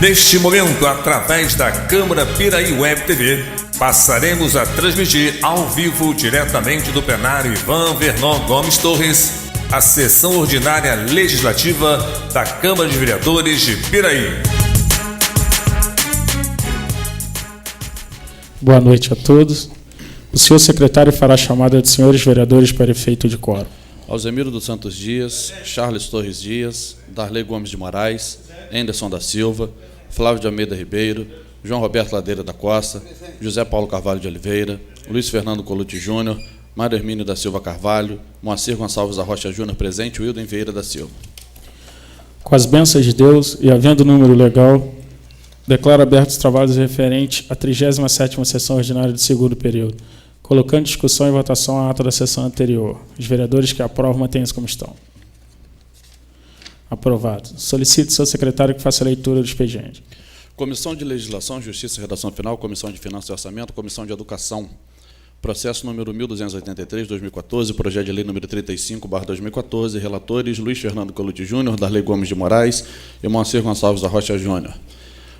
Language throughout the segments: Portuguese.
Neste momento, através da Câmara Piraí Web TV, passaremos a transmitir ao vivo, diretamente do plenário Ivan Vernon Gomes Torres, a sessão ordinária legislativa da Câmara de Vereadores de Piraí. Boa noite a todos. O senhor secretário fará a chamada de senhores vereadores para efeito de quórum. Alzemiro dos Santos Dias, Charles Torres Dias, Darley Gomes de Moraes, Anderson da Silva, Flávio de Almeida Ribeiro, João Roberto Ladeira da Costa, José Paulo Carvalho de Oliveira, Luiz Fernando Colucci Júnior, Mário Hermínio da Silva Carvalho, Moacir Gonçalves da Rocha Júnior presente, Wilden Vieira da Silva. Com as bênçãos de Deus e havendo número legal, declaro abertos os trabalhos referentes à 37ª sessão ordinária do segundo período, colocando em discussão e votação a ata da sessão anterior. Os vereadores que aprovam mantêm-se como estão. Aprovado. Solicito ao secretário que faça a leitura do expediente. Comissão de Legislação, Justiça e Redação Final, Comissão de Finanças e Orçamento, Comissão de Educação. Processo número 1283/2014, projeto de lei número 35/2014, relatores Luiz Fernando Colucci Júnior, Darley Gomes de Moraes e Moacir Gonçalves da Rocha Júnior.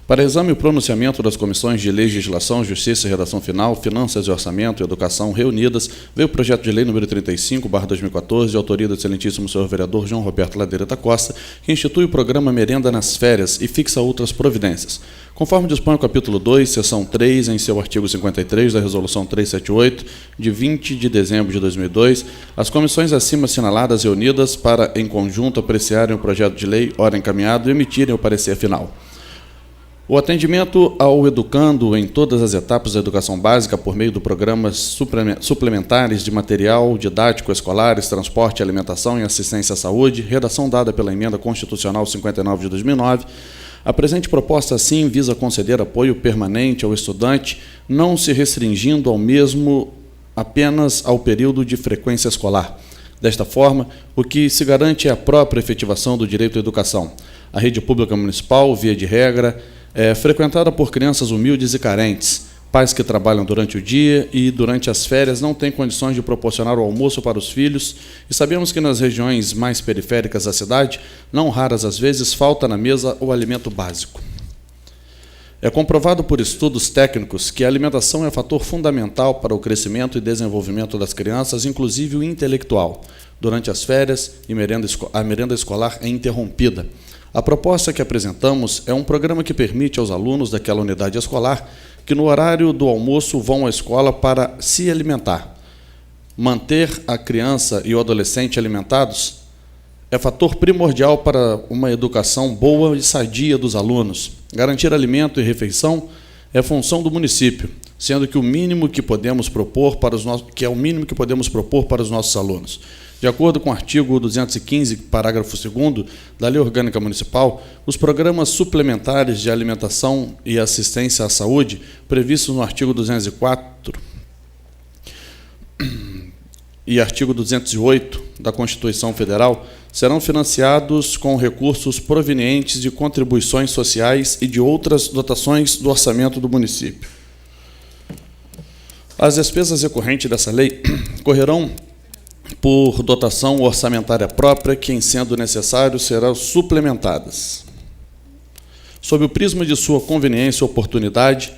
Para exame e pronunciamento das comissões de Legislação, Justiça e Redação Final, Finanças e Orçamento e Educação reunidas, veio o projeto de lei número 35/2014, de autoria do excelentíssimo senhor vereador João Roberto Ladeira da Costa, que institui o programa Merenda nas Férias e fixa outras providências. Conforme dispõe o capítulo 2, seção 3, em seu artigo 53 da Resolução 378, de 20 de dezembro de 2002, as comissões acima assinaladas reunidas para, em conjunto, apreciarem o projeto de lei, ora encaminhado, e emitirem o parecer final. O atendimento ao educando em todas as etapas da educação básica por meio do programas suplementares de material didático escolares, transporte, alimentação e assistência à saúde, redação dada pela Emenda Constitucional 59 de 2009, a presente proposta, assim, visa conceder apoio permanente ao estudante, não se restringindo ao mesmo apenas ao período de frequência escolar. Desta forma, o que se garante é a própria efetivação do direito à educação. A rede pública municipal, via de regra, é frequentada por crianças humildes e carentes, pais que trabalham durante o dia e, durante as férias, não têm condições de proporcionar o almoço para os filhos, e sabemos que nas regiões mais periféricas da cidade, não raras às vezes, falta na mesa o alimento básico. É comprovado por estudos técnicos que a alimentação é fator fundamental para o crescimento e desenvolvimento das crianças, inclusive o intelectual. Durante as férias, a merenda escolar é interrompida. A proposta que apresentamos é um programa que permite aos alunos daquela unidade escolar que no horário do almoço vão à escola para se alimentar. Manter a criança e o adolescente alimentados é fator primordial para uma educação boa e sadia dos alunos. Garantir alimento e refeição é função do município, sendo que o mínimo que podemos propor para os nossos alunos. De acordo com o artigo 215, parágrafo 2º da Lei Orgânica Municipal, os programas suplementares de alimentação e assistência à saúde, previstos no artigo 204 e artigo 208 da Constituição Federal, serão financiados com recursos provenientes de contribuições sociais e de outras dotações do orçamento do município. As despesas recorrentes dessa lei correrão por dotação orçamentária própria, que, em sendo necessário, serão suplementadas. Sob o prisma de sua conveniência e oportunidade,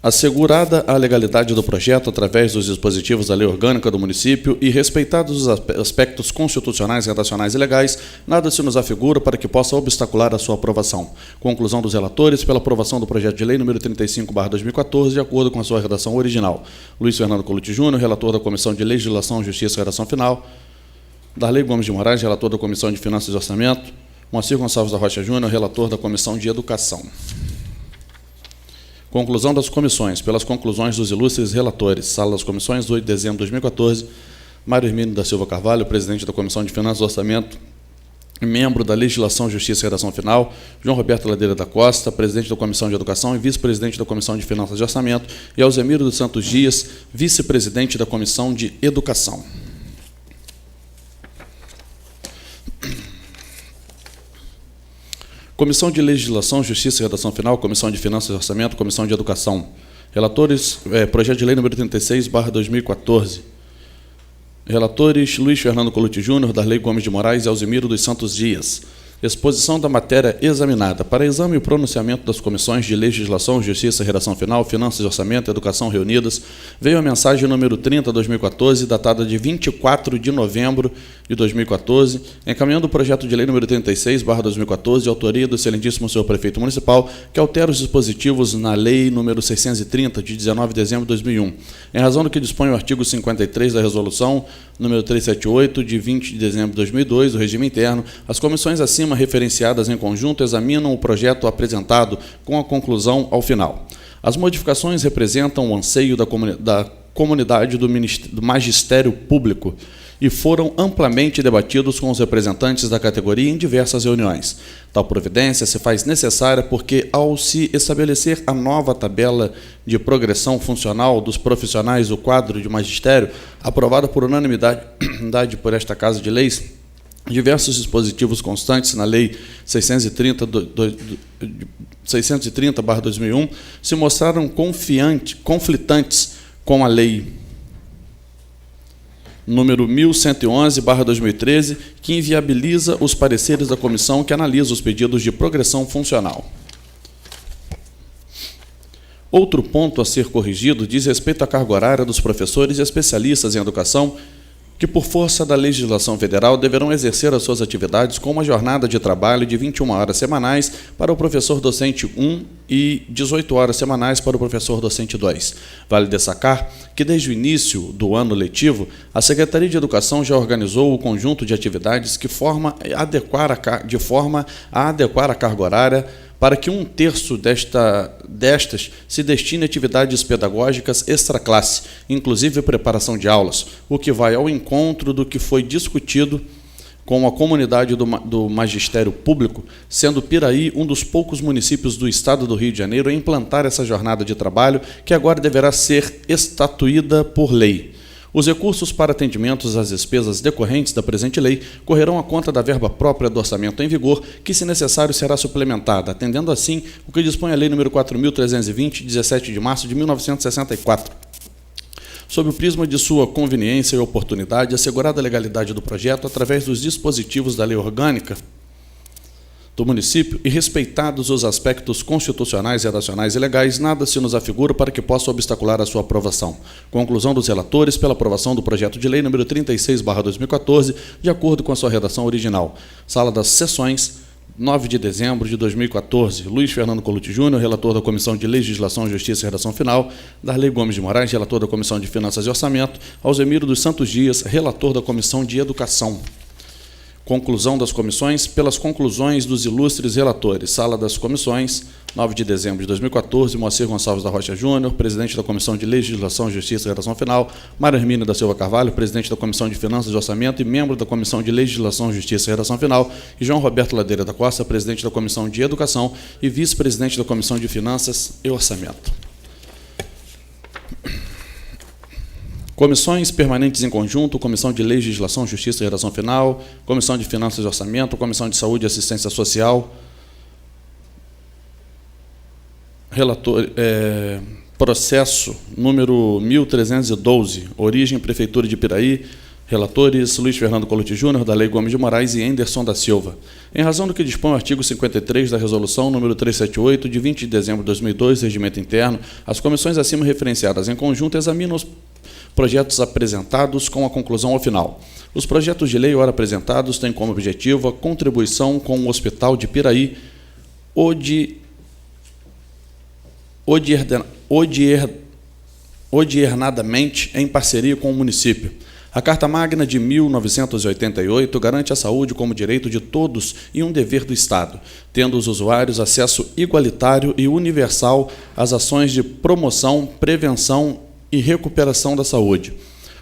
assegurada a legalidade do projeto através dos dispositivos da Lei Orgânica do município e respeitados os aspectos constitucionais, redacionais e legais, nada se nos afigura para que possa obstacular a sua aprovação. Conclusão dos relatores pela aprovação do projeto de lei número 35/2014, de acordo com a sua redação original. Luiz Fernando Colucci Júnior, relator da Comissão de Legislação, Justiça e Redação Final. Darley Gomes de Moraes, relator da Comissão de Finanças e Orçamento. Moacir Gonçalves da Rocha Júnior, relator da Comissão de Educação. Conclusão das comissões. Pelas conclusões dos ilustres relatores. Sala das Comissões, 8 de dezembro de 2014. Mário Hermínio da Silva Carvalho, presidente da Comissão de Finanças e Orçamento, membro da Legislação, Justiça e Redação Final. João Roberto Ladeira da Costa, presidente da Comissão de Educação e vice-presidente da Comissão de Finanças e Orçamento. E Alzemiro dos Santos Dias, vice-presidente da Comissão de Educação. Comissão de Legislação, Justiça e Redação Final, Comissão de Finanças e Orçamento, Comissão de Educação. Relatores, projeto de lei número 36/2014. Relatores, Luiz Fernando Colucci Júnior, Darley Gomes de Moraes e Alzemiro dos Santos Dias. Exposição da matéria examinada. Para exame e pronunciamento das comissões de Legislação, Justiça, Redação Final, Finanças e Orçamento e Educação reunidas, veio a mensagem número 30/2014, datada de 24 de novembro de 2014, encaminhando o projeto de lei número 36/2014, de autoria do excelentíssimo senhor prefeito municipal, que altera os dispositivos na lei número 630, de 19 de dezembro de 2001, em razão do que dispõe o artigo 53 da resolução número 378, de 20 de dezembro de 2002, do regime interno. As comissões acima referenciadas em conjunto examinam o projeto apresentado com a conclusão ao final. As modificações representam o anseio da comunidade do magistério público e foram amplamente debatidos com os representantes da categoria em diversas reuniões. Tal providência se faz necessária porque, ao se estabelecer a nova tabela de progressão funcional dos profissionais do quadro de magistério, aprovada por unanimidade por esta Casa de Leis, diversos dispositivos constantes na Lei 630/2001 se mostraram conflitantes com a Lei número 1111/2013, que inviabiliza os pareceres da comissão que analisa os pedidos de progressão funcional. Outro ponto a ser corrigido diz respeito à carga horária dos professores e especialistas em educação, que, por força da legislação federal, deverão exercer as suas atividades com uma jornada de trabalho de 21 horas semanais para o professor docente 1 e 18 horas semanais para o professor docente 2. Vale destacar que, desde o início do ano letivo, a Secretaria de Educação já organizou o conjunto de atividades de forma a adequar a carga horária para que 1/3 destas se destine a atividades pedagógicas extraclasse, inclusive preparação de aulas, o que vai ao encontro do que foi discutido com a comunidade do magistério público, sendo Piraí um dos poucos municípios do estado do Rio de Janeiro a implantar essa jornada de trabalho, que agora deverá ser estatuída por lei. Os recursos para atendimentos às despesas decorrentes da presente lei correrão à conta da verba própria do orçamento em vigor, que, se necessário, será suplementada, atendendo assim o que dispõe a Lei nº 4.320, de 17 de março de 1964. Sob o prisma de sua conveniência e oportunidade, assegurada a legalidade do projeto através dos dispositivos da Lei Orgânica do município e respeitados os aspectos constitucionais, redacionais e legais, nada se nos afigura para que possa obstacular a sua aprovação. Conclusão dos relatores pela aprovação do projeto de lei número 36/2014, de acordo com a sua redação original. Sala das Sessões, 9 de dezembro de 2014. Luiz Fernando Colucci Júnior, relator da Comissão de Legislação, Justiça e Redação Final. Darley Gomes de Moraes, relator da Comissão de Finanças e Orçamento. Alzemiro dos Santos Dias, relator da Comissão de Educação. Conclusão das comissões, pelas conclusões dos ilustres relatores. Sala das Comissões, 9 de dezembro de 2014, Moacir Gonçalves da Rocha Júnior, presidente da Comissão de Legislação, Justiça e Redação Final, Mário Hermínio da Silva Carvalho, presidente da Comissão de Finanças e Orçamento e membro da Comissão de Legislação, Justiça e Redação Final, e João Roberto Ladeira da Costa, presidente da Comissão de Educação e vice-presidente da Comissão de Finanças e Orçamento. Comissões permanentes em conjunto, Comissão de Legislação, Justiça e Redação Final, Comissão de Finanças e Orçamento, Comissão de Saúde e Assistência Social. Processo número 1312, origem Prefeitura de Piraí. Relatores Luiz Fernando Colucci Júnior, Darley Gomes de Moraes e Enderson da Silva. Em razão do que dispõe o artigo 53 da Resolução número 378, de 20 de dezembro de 2002, Regimento Interno, as comissões acima referenciadas em conjunto examinam os projetos apresentados com a conclusão ao final. Os projetos de lei ora apresentados têm como objetivo a contribuição com o Hospital de Piraí, odiernadamente em parceria com o município. A Carta Magna de 1988 garante a saúde como direito de todos e um dever do Estado, tendo os usuários acesso igualitário e universal às ações de promoção, prevenção e recuperação da saúde.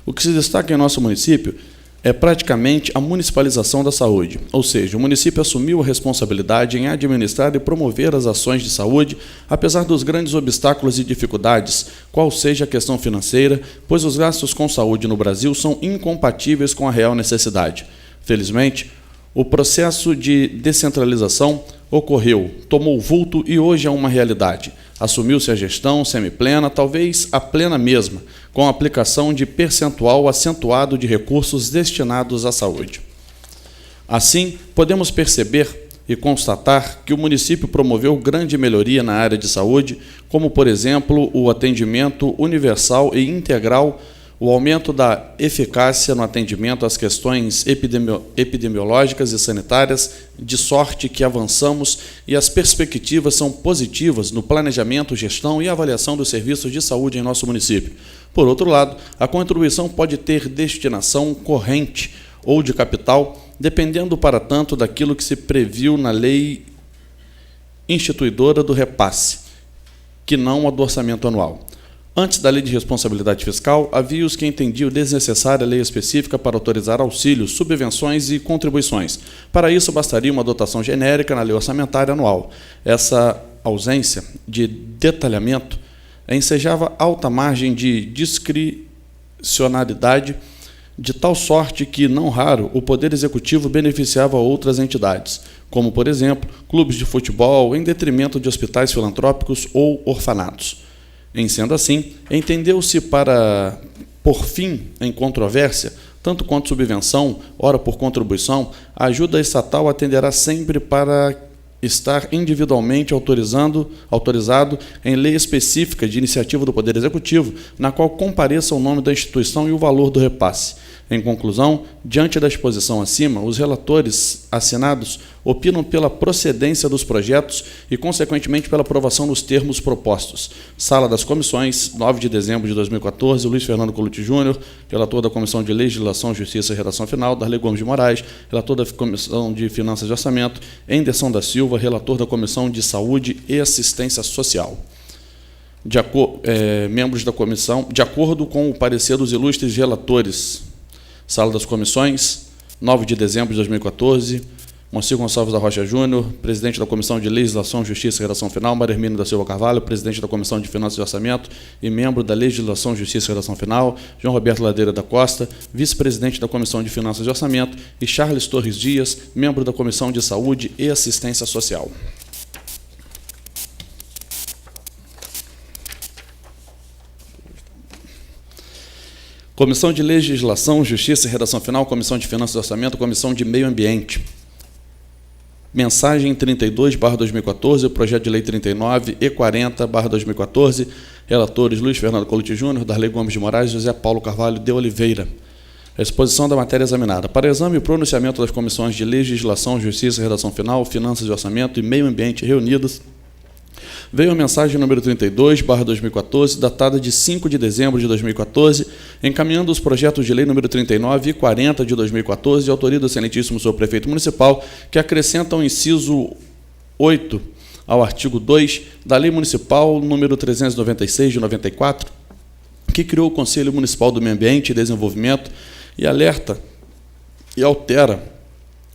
O que se destaca em nosso município é praticamente a municipalização da saúde, ou seja, o município assumiu a responsabilidade em administrar e promover as ações de saúde, apesar dos grandes obstáculos e dificuldades, qual seja a questão financeira, pois os gastos com saúde no Brasil são incompatíveis com a real necessidade. Felizmente, o processo de descentralização ocorreu, tomou vulto e hoje é uma realidade. Assumiu-se a gestão semiplena, talvez a plena mesma, com a aplicação de percentual acentuado de recursos destinados à saúde. Assim, podemos perceber e constatar que o município promoveu grande melhoria na área de saúde, como, por exemplo, o atendimento universal e integral, o aumento da eficácia no atendimento às questões epidemiológicas e sanitárias, de sorte que avançamos e as perspectivas são positivas no planejamento, gestão e avaliação dos serviços de saúde em nosso município. Por outro lado, a contribuição pode ter destinação corrente ou de capital, dependendo para tanto daquilo que se previu na lei instituidora do repasse, que não a do orçamento anual. Antes da lei de responsabilidade fiscal, havia os que entendiam desnecessária lei específica para autorizar auxílios, subvenções e contribuições. Para isso, bastaria uma dotação genérica na lei orçamentária anual. Essa ausência de detalhamento ensejava alta margem de discricionalidade, de tal sorte que, não raro, o Poder Executivo beneficiava outras entidades, como, por exemplo, clubes de futebol, em detrimento de hospitais filantrópicos ou orfanatos. Em sendo assim, entendeu-se para, por fim, em controvérsia, tanto quanto subvenção, ora por contribuição, a ajuda estatal atenderá sempre para estar individualmente autorizado em lei específica de iniciativa do Poder Executivo, na qual compareça o nome da instituição e o valor do repasse. Em conclusão, diante da exposição acima, os relatores assinados opinam pela procedência dos projetos e, consequentemente, pela aprovação dos termos propostos. Sala das Comissões, 9 de dezembro de 2014, Luiz Fernando Colucci Júnior, relator da Comissão de Legislação, Justiça e Redação Final, Darley Gomes de Moraes, relator da Comissão de Finanças e Orçamento, Enderson da Silva, relator da Comissão de Saúde e Assistência Social. Membros da comissão, de acordo com o parecer dos ilustres relatores, Sala das Comissões, 9 de dezembro de 2014, Moacir Gonçalves da Rocha Júnior, presidente da Comissão de Legislação, Justiça e Redação Final, Maria Hermínia da Silva Carvalho, presidente da Comissão de Finanças e Orçamento e membro da Legislação, Justiça e Redação Final, João Roberto Ladeira da Costa, vice-presidente da Comissão de Finanças e Orçamento, e Charles Torres Dias, membro da Comissão de Saúde e Assistência Social. Comissão de Legislação, Justiça e Redação Final, Comissão de Finanças e Orçamento, Comissão de Meio Ambiente. Mensagem 32/2014, Projeto de Lei 39 e 40/2014, relatores Luiz Fernando Colucci Júnior, Darley Gomes de Moraes e José Paulo Carvalho de Oliveira. A exposição da matéria examinada. Para exame e pronunciamento das Comissões de Legislação, Justiça e Redação Final, Finanças e Orçamento e Meio Ambiente reunidas, veio a mensagem número 32/2014, datada de 5 de dezembro de 2014, encaminhando os projetos de lei número 39 e 40 de 2014, de autoria do excelentíssimo senhor prefeito municipal, que acrescentam o inciso 8 ao artigo 2 da Lei Municipal número 396 de 94, que criou o Conselho Municipal do Meio Ambiente e Desenvolvimento e altera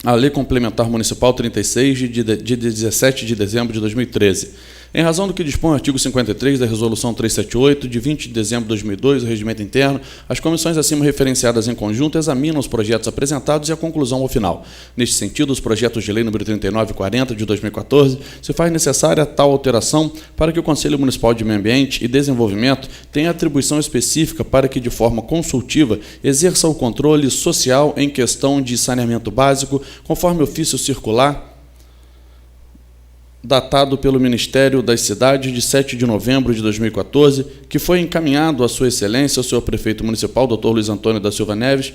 a Lei Complementar Municipal 36 de 17 de dezembro de 2013. Em razão do que dispõe o artigo 53 da Resolução 378, de 20 de dezembro de 2002, do Regimento Interno, as comissões acima referenciadas em conjunto examinam os projetos apresentados e a conclusão ao final. Neste sentido, os projetos de lei número 39 e 40 de 2014, se faz necessária tal alteração para que o Conselho Municipal de Meio Ambiente e Desenvolvimento tenha atribuição específica para que, de forma consultiva, exerça o controle social em questão de saneamento básico, conforme ofício circular datado pelo Ministério das Cidades de 7 de novembro de 2014, que foi encaminhado à Sua Excelência, o senhor Prefeito Municipal, Dr. Luiz Antônio da Silva Neves,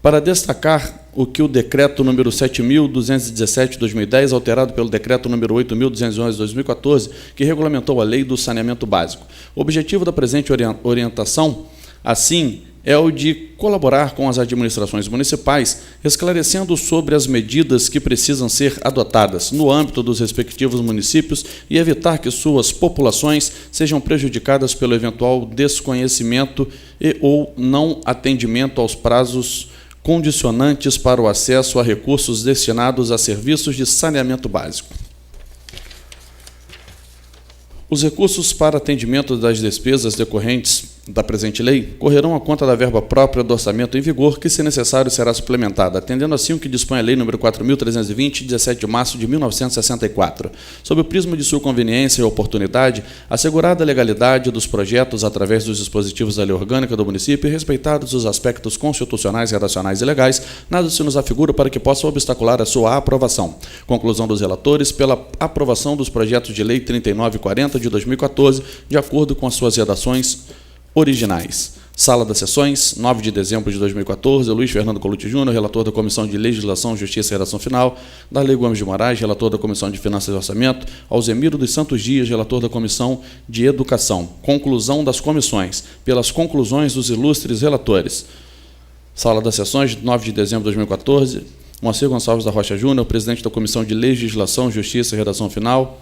para destacar o que o Decreto número 7.217 de 2010, alterado pelo Decreto número 8.211 de 2014, que regulamentou a Lei do Saneamento Básico. O objetivo da presente orientação, assim, é o de colaborar com as administrações municipais, esclarecendo sobre as medidas que precisam ser adotadas no âmbito dos respectivos municípios e evitar que suas populações sejam prejudicadas pelo eventual desconhecimento e ou não atendimento aos prazos condicionantes para o acesso a recursos destinados a serviços de saneamento básico. Os recursos para atendimento das despesas decorrentes da presente lei correrão à conta da verba própria do orçamento em vigor, que, se necessário, será suplementada, atendendo assim o que dispõe a Lei nº 4.320, de 17 de março de 1964. Sob o prisma de sua conveniência e oportunidade, assegurada a legalidade dos projetos através dos dispositivos da Lei Orgânica do município e respeitados os aspectos constitucionais, redacionais e legais, nada se nos afigura para que possa obstacular a sua aprovação. Conclusão dos relatores pela aprovação dos projetos de Lei 3940 de 2014, de acordo com as suas redações originais. Sala das Sessões, 9 de dezembro de 2014, Luiz Fernando Colucci Júnior, relator da Comissão de Legislação, Justiça e Redação Final, Darley Gomes de Moraes, relator da Comissão de Finanças e Orçamento, Alzemiro dos Santos Dias, relator da Comissão de Educação. Conclusão das comissões, pelas conclusões dos ilustres relatores. Sala das Sessões, 9 de dezembro de 2014, Moacir Gonçalves da Rocha Júnior, presidente da Comissão de Legislação, Justiça e Redação Final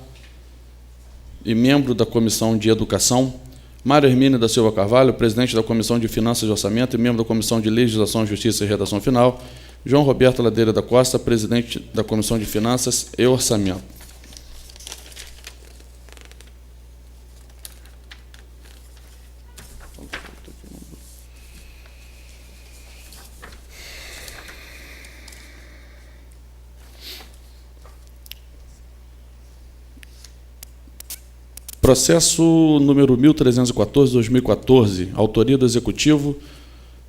e membro da Comissão de Educação, Mário Hermínio da Silva Carvalho, presidente da Comissão de Finanças e Orçamento e membro da Comissão de Legislação, Justiça e Redação Final. João Roberto Ladeira da Costa, presidente da Comissão de Finanças e Orçamento. Processo número 1314/2014, autoria do Executivo,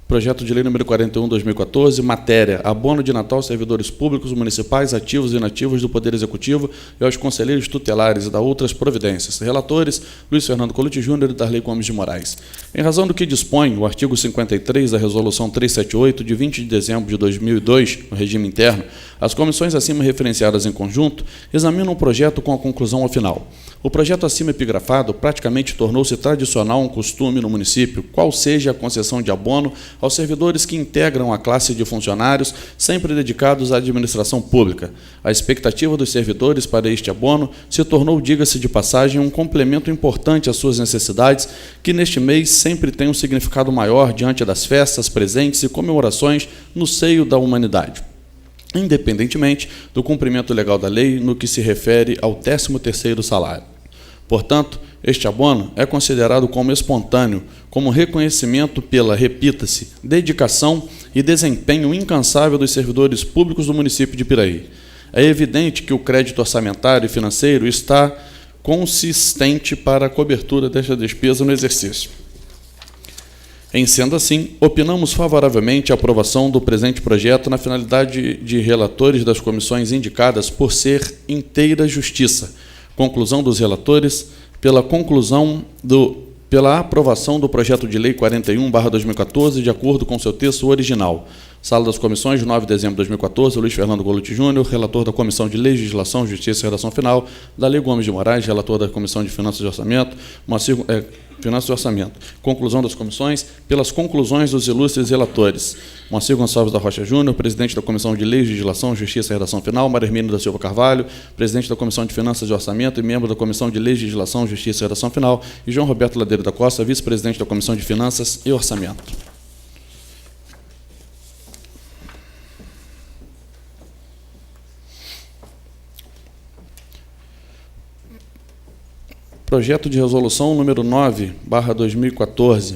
projeto de lei número 41/2014, matéria: abono de Natal aos servidores públicos municipais, ativos e inativos do Poder Executivo e aos conselheiros tutelares e da outras providências. Relatores: Luiz Fernando Colucci Júnior e Darley Gomes de Moraes. Em razão do que dispõe o artigo 53 da Resolução 378, de 20 de dezembro de 2002, no regime interno, as comissões acima referenciadas em conjunto examinam o projeto com a conclusão ao final. O projeto acima epigrafado praticamente tornou-se tradicional um costume no município, qual seja a concessão de abono aos servidores que integram a classe de funcionários sempre dedicados à administração pública. A expectativa dos servidores para este abono se tornou, diga-se de passagem, um complemento importante às suas necessidades, que neste mês sempre tem um significado maior diante das festas, presentes e comemorações no seio da humanidade, independentemente do cumprimento legal da lei no que se refere ao 13º salário. Portanto, este abono é considerado como espontâneo, como reconhecimento pela, repita-se, dedicação e desempenho incansável dos servidores públicos do município de Piraí. É evidente que o crédito orçamentário e financeiro está consistente para a cobertura desta despesa no exercício. Em sendo assim, opinamos favoravelmente a aprovação do presente projeto na finalidade de relatores das comissões indicadas por ser inteira justiça. Conclusão dos relatores pela aprovação do projeto de lei 41/2014, de acordo com seu texto original. Sala das Comissões, 9 de dezembro de 2014, Luiz Fernando Colucci Júnior, relator da Comissão de Legislação, Justiça e Redação Final, Darley Gomes de Moraes, relator da Comissão de Finanças e Orçamento, Finanças e Orçamento. Conclusão das comissões, pelas conclusões dos ilustres relatores. Moacir Gonçalves da Rocha Júnior, presidente da Comissão de Legislação, Justiça e Redação Final, Mário Hermínio da Silva Carvalho, presidente da Comissão de Finanças e Orçamento e membro da Comissão de Legislação, Justiça e Redação Final, e João Roberto Ladeira da Costa, vice-presidente da Comissão de Finanças e Orçamento. Projeto de resolução número 9/2014.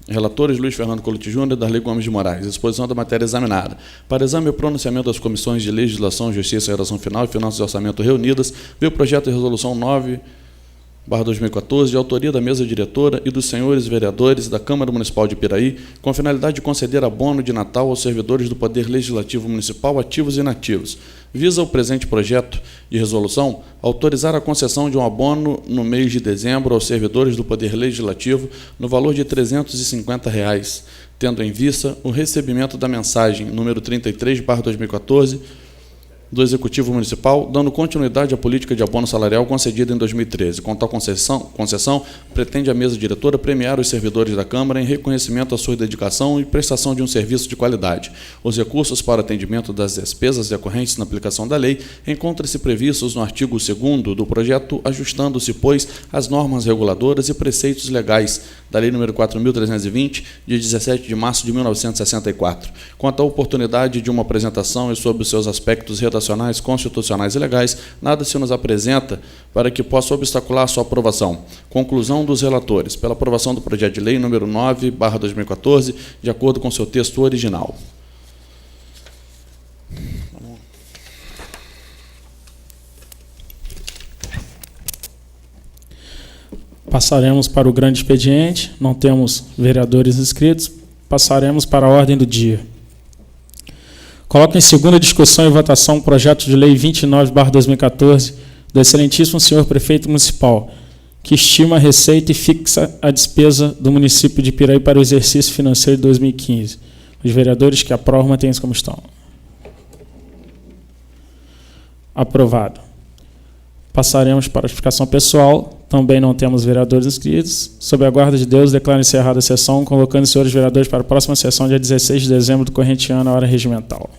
Relatores: Luiz Fernando Colucci Júnior e Darley Gomes de Moraes. Exposição da matéria examinada. Para exame e pronunciamento das comissões de Legislação, Justiça e Redação Final e Finanças e Orçamento reunidas, veio o projeto de resolução 9/2014, de autoria da mesa diretora e dos senhores vereadores da Câmara Municipal de Piraí, com a finalidade de conceder abono de Natal aos servidores do Poder Legislativo Municipal, ativos e inativos. Visa o presente projeto de resolução autorizar a concessão de um abono no mês de dezembro aos servidores do Poder Legislativo no valor de R$ 350, tendo em vista o recebimento da mensagem número 33/2014 do Executivo Municipal, dando continuidade à política de abono salarial concedida em 2013. Com tal concessão, pretende a mesa diretora premiar os servidores da Câmara em reconhecimento à sua dedicação e prestação de um serviço de qualidade. Os recursos para atendimento das despesas decorrentes na aplicação da lei encontram-se previstos no artigo 2º do projeto, ajustando-se, pois, às normas reguladoras e preceitos legais da Lei nº 4.320, de 17 de março de 1964. Quanto à oportunidade de uma apresentação e sobre os seus aspectos redacionais operacionais, constitucionais e legais, nada se nos apresenta para que possa obstacular sua aprovação. Conclusão dos relatores. Pela aprovação do projeto de lei número 9/2014, de acordo com seu texto original. Passaremos para o grande expediente. Não temos vereadores inscritos. Passaremos para a ordem do dia. Coloco em segunda discussão e votação o projeto de lei 29/2014 do excelentíssimo senhor prefeito municipal, que estima a receita e fixa a despesa do município de Piraí para o exercício financeiro de 2015. Os vereadores que aprovam mantêm-se como estão. Aprovado. Passaremos para a explicação pessoal. Também não temos vereadores inscritos. Sob a guarda de Deus, declaro encerrada a sessão, convocando os senhores vereadores para a próxima sessão, dia 16 de dezembro do corrente ano, à hora regimental.